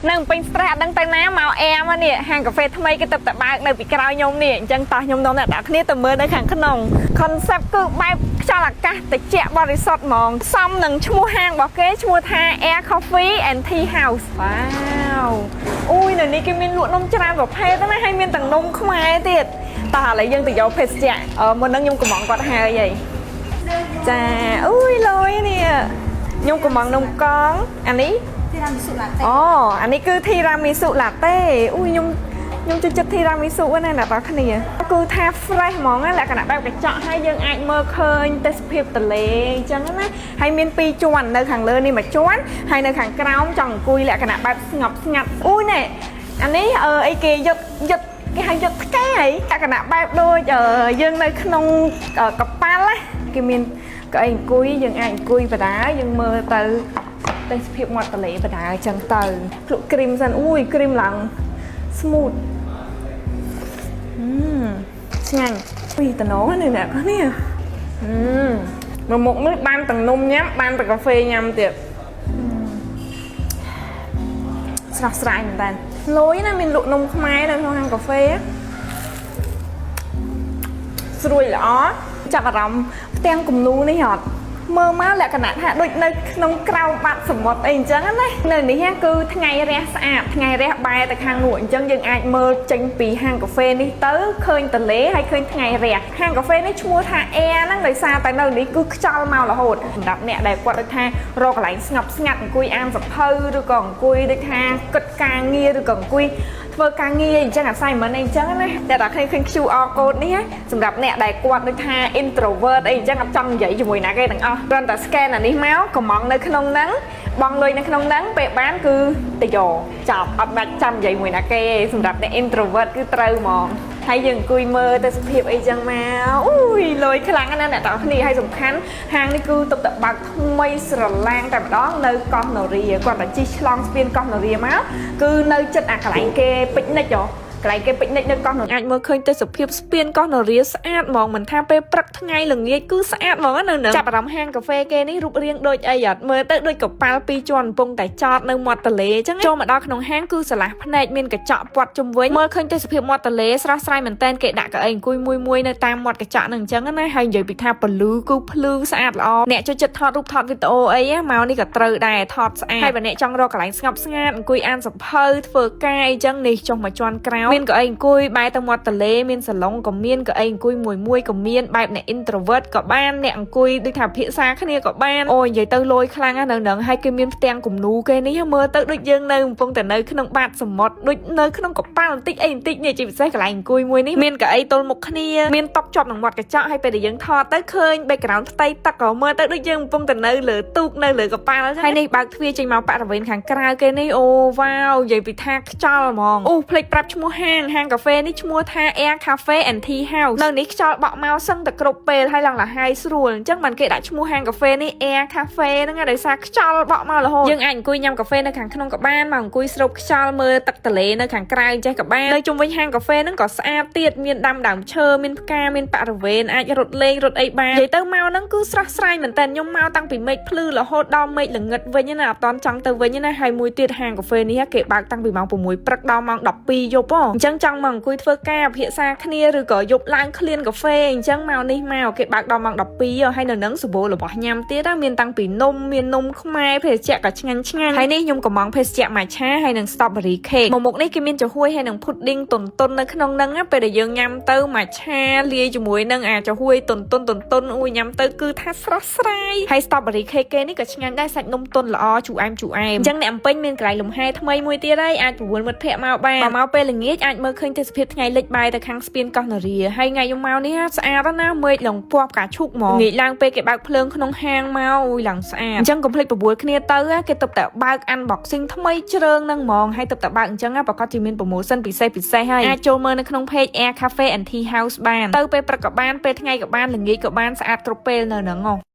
នឹងពេញស្រាដឹងទៅណាមកអែមនេះហាងកាហ្វេថ្មីគេទៅតែបើកនៅពីក្រោយខ្ញុំនេះអញ្ចឹងតោះខ្ញុំនាំអ្នកនរគ្នាទៅមើលនៅខាងក្នុង concept គឺបែបខ្យល់អាកាសត្រជាក់បរិសុទ្ធហ្មងសមនឹងឈ្មោះហាងរបស់គេឈ្មោះថា Air Coffee and Tea House វ៉ាវអូយនៅនេះគេមានលក់នំច្រើនប្រភេទណាហើយមានទាំងនំខ្មែរទៀតតោះឥឡូវយើងទៅយកភេសជ្ជៈមុននឹងខ្ញុំកំងគាត់ហើយហីចាអូយលយនេះខ្ញុំកំងនំកងអានេះធីរ៉ាមីស៊ូឡាតេអូអានេះគឺធីរ៉ាមីស៊ូឡាតេអូយខ្ញុំចូលចិត្តធីរ៉ាមីស៊ូណាអ្នកនរគ្នាគឺថា fresh ហ្មងលក្ខណៈបែបកញ្ចក់ហើយយើងអាចមើលឃើញទេសភាពទន្លេអញ្ចឹងណាហើយមាន2ជាន់នៅខាងលើនេះមួយជាន់ហើយនៅខាងក្រោមចង់អង្គុយលក្ខណៈបែបស្ងប់ស្ងាត់អូយណែអានេះអីគេយុទ្ធគេហៅយុទ្ធផ្កាហីលក្ខណៈបែបដូចយើងនៅក្នុងកប៉ាល់ណាគេមានកៅអីអង្គុយយើងអាចអង្គុយបដាយើងមើលទៅទេសភាពមាត់ទន្លេបដាអញ្ចឹងទៅភ្លក់គ្រីមសិនអូយគ្រីមឡើង smooth ឆ្ងាញ់ពីតំណនេះអ្នកនេះមកមុខនេះបានទាំងនំញ៉ាំបានទាំងកាហ្វេញ៉ាំទៀតស្រស់ស្រាយមែនតើលយណាមានលក់នំខ្មែរនៅក្នុងហាងកាហ្វេស្រួយល្អចាប់អារម្មណ៍ផ្ទាំងគំនូនេះអត់មើលមកលក្ខណៈថាដូចនៅក្នុងក្រៅបាត់សមុទ្រអីអញ្ចឹងណានៅនេះគឺថ្ងៃរះស្អាតថ្ងៃរះបែរទៅខាងនោះអញ្ចឹងយើងអាចមើលចេញពីហាងកាហ្វេនេះទៅឃើញទន្លេហើយឃើញថ្ងៃរះហាងកាហ្វេនេះឈ្មោះថា Air ហ្នឹងដោយសារតែនៅនេះគឺខ្យល់មករហូតសម្រាប់អ្នកដែលគាត់ដូចថារកកន្លែងស្ងប់ស្ងាត់អង្គុយអានសភៅឬក៏អង្គុយដូចថាគិតការងារឬក៏អង្គុយធ្វើការងារអញ្ចឹង assignment អីអញ្ចឹងណាតែដល់ឃើញ QR code នេះសម្រាប់អ្នកដែលគាត់ដូចថា introvert អីអញ្ចឹងអត់ចង់និយាយជាមួយណាគេទាំងអស់គ្រាន់តែ scan អានេះមកកំងនៅក្នុងហ្នឹងបងលុយនៅក្នុងហ្នឹងពេលបានគឺទៅយកចប់អត់បាច់ចាំនិយាយមួយណាគេសម្រាប់អ្នក introvert គឺត្រូវហ្មងហើយយើងអង្គុយមើលទៅសភាពអីចឹងមកអូយលុយខ្លាំងណាស់អ្នកទាំងគ្នាហើយសំខាន់ហាងនេះគឺតុបតែបើកថ្មីស្រឡាងតែម្ដងនៅកោះនរាគាត់តែជិះឆ្លងស្ពានកោះនរាមកគឺនៅចិត្តអាកន្លែងគេពិចនិចកន្លែងគេពិចនិចនៅកោះនរាអាចមើលឃើញទេសភាពស្ពានកោះនរាស្អាតហ្មងមិនថាពេលព្រឹកថ្ងៃល្ងាចគឺស្អាតហ្មងនៅនឹងចាប់អារម្មណ៍ហាងកាហ្វេគេនេះរូបរាងដូចអីអត់មើលទៅដូចកប៉ាល់2ជាន់កំពុងតែចតនៅមាត់ទន្លេអញ្ចឹងចូលមកដល់ក្នុងហាងគឺស្រឡះភ្នែកមានកញ្ចក់ព័ទ្ធជុំវិញមើលឃើញទេសភាពមាត់ទន្លេស្រស់ស្រាយមែនតើគេដាក់កៅអីអង្គុយមួយនៅតាមមាត់កញ្ចក់នឹងអញ្ចឹងណាហើយនិយាយពីថាពលឺគឺភ្លឺស្អាតល្អអ្នកចូលចិត្តថតរូបថតវីដេអូអីមកនេះក៏ត្រូវដែរថតស្អាតហើយបើអ្នកចង់រកកន្លែងស្ងប់ស្ងាត់អង្គុយអានសភៅធ្វើការអីចឹងនេះចុះមកជាន់ក្រោមមានកៅអីអង្គុយបែរទៅមាត់ទន្លេមានសាឡុងក៏មានកៅអីអង្គុយមួយក៏មានបែបអ្នក introvert ក៏បានអ្នកអង្គុយដូចថាភាសាគ្នាក៏បានអូយនិយាយទៅលយខ្លាំងណាស់នៅនឹងហើយគេមានផ្ទាំងគំនូគេនេះមើលទៅដូចយើងនៅកំពុងតែនៅក្នុងបាតសមុទ្រដូចនៅក្នុងកប៉ាល់បន្តិចអីបន្តិចនេះជាពិសេសកន្លែងអង្គុយមួយនេះមានកៅអីទល់មុខគ្នាមានតុជាប់នឹងមាត់កញ្ចក់ហើយពេលដែលយើងថតទៅឃើញ background ផ្ទៃទឹកក៏មើលទៅដូចយើងកំពុងតែនៅលើទូកនៅលើកប៉ាល់ហើយនេះបើកទ្វារចេញមកបរិវេណខាងក្រៅគេនេះអូវ៉ាវនិយាយពីថាខ្យល់ហ្មងអូភ្លេចប្រាប់ឈ្មោះហាងកាហ្វេនេះឈ្មោះថា Air Cafe and Tea House នៅនេះខ្យល់បក់មកសឹងតែគ្រប់ពេលហើយឡើងលហើយស្រួលអញ្ចឹងបានគេដាក់ឈ្មោះហាងកាហ្វេនេះ Air Cafe ហ្នឹងដោយសារខ្យល់បក់មករហូតយើងអាចអង្គុយញ៉ាំកាហ្វេនៅខាងក្នុងក៏បានមកអង្គុយស្រូបខ្យល់មើលទឹកទន្លេនៅខាងក្រៅចេះក៏បាននៅជុំវិញហាងកាហ្វេហ្នឹងក៏ស្អាតទៀតមានដាំដើមឈើមានផ្កាមានបរិវេណអាចរត់លេងរត់អីបាននិយាយទៅមកហ្នឹងគឺស្រស់ស្រាយមែនតើខ្ញុំមកតាំងពីមេឃភ្លឺរហូតដល់មេឃល្ងឹតវិញណាអត់តន់ចង់ទៅវិញណាហើយមួយទៀតហាងកាហ្វេនេះគេបើកតាំងពីម៉ោង6ព្រឹកដល់ម៉ោង12យប់អញ្ចឹងចង់មកអង្គុយធ្វើការពិភាក្សាគ្នាឬក៏យប់ឡើងឃ្លានកាហ្វេអញ្ចឹងមកនេះមកគេបើកដល់ម៉ោង12ហើយនៅនឹងសម្បូររបស់ញ៉ាំទៀតមានតាំងពីនំមាននំខ្មែរភេសជ្ជៈក៏ឆ្ងាញ់ហើយនេះខ្ញុំកំងភេសជ្ជៈម៉ាឆាហើយនឹង strawberry cake មុខនេះគេមានចំហួយហើយនឹង pudding តុននៅក្នុងហ្នឹងពេលដែលយើងញ៉ាំទៅម៉ាឆាលាយជាមួយនឹងចំហួយតុនអ៊ុយញ៉ាំទៅគឺថាស្រស់ស្រាយហើយ strawberry cake គេនេះក៏ឆ្ងាញ់ដែរសាច់នំទន់ល្អជូរអែមអញ្ចឹងអ្នកអំពេញមានកន្លែងលំហែថ្មីមួយទៀតហើយអាចប្រវល់មិត្តភ័ក្តិមកបានមកពេលល្ងាចអាចមើលឃើញទេសភាពថ្ងៃលិចបែរទៅខាងស្ពានកោះនរាហើយថ្ងៃខ្ញុំមកនេះស្អាតណាស់មេឃលងពណ៌ផ្កាឈូកហ្មងងាយឡើងពេលគេបើកភ្លើងក្នុងហាងមកអូយឡើងស្អាតអញ្ចឹងកុំភ្លេចប្រមូលគ្នាទៅគេទៅតែបើក unboxing ថ្មីជ្រើងហ្នឹងហ្មងហើយទៅតែបើកអញ្ចឹងប្រកាសជាមាន promotion ពិសេសហើយអាចចូលមើលនៅក្នុង page Air Cafe and Tea House បានទៅពេលព្រឹកក៏បានពេលថ្ងៃក៏បានល្ងាចក៏បានស្អាតគ្រប់ពេលនៅហ្នឹង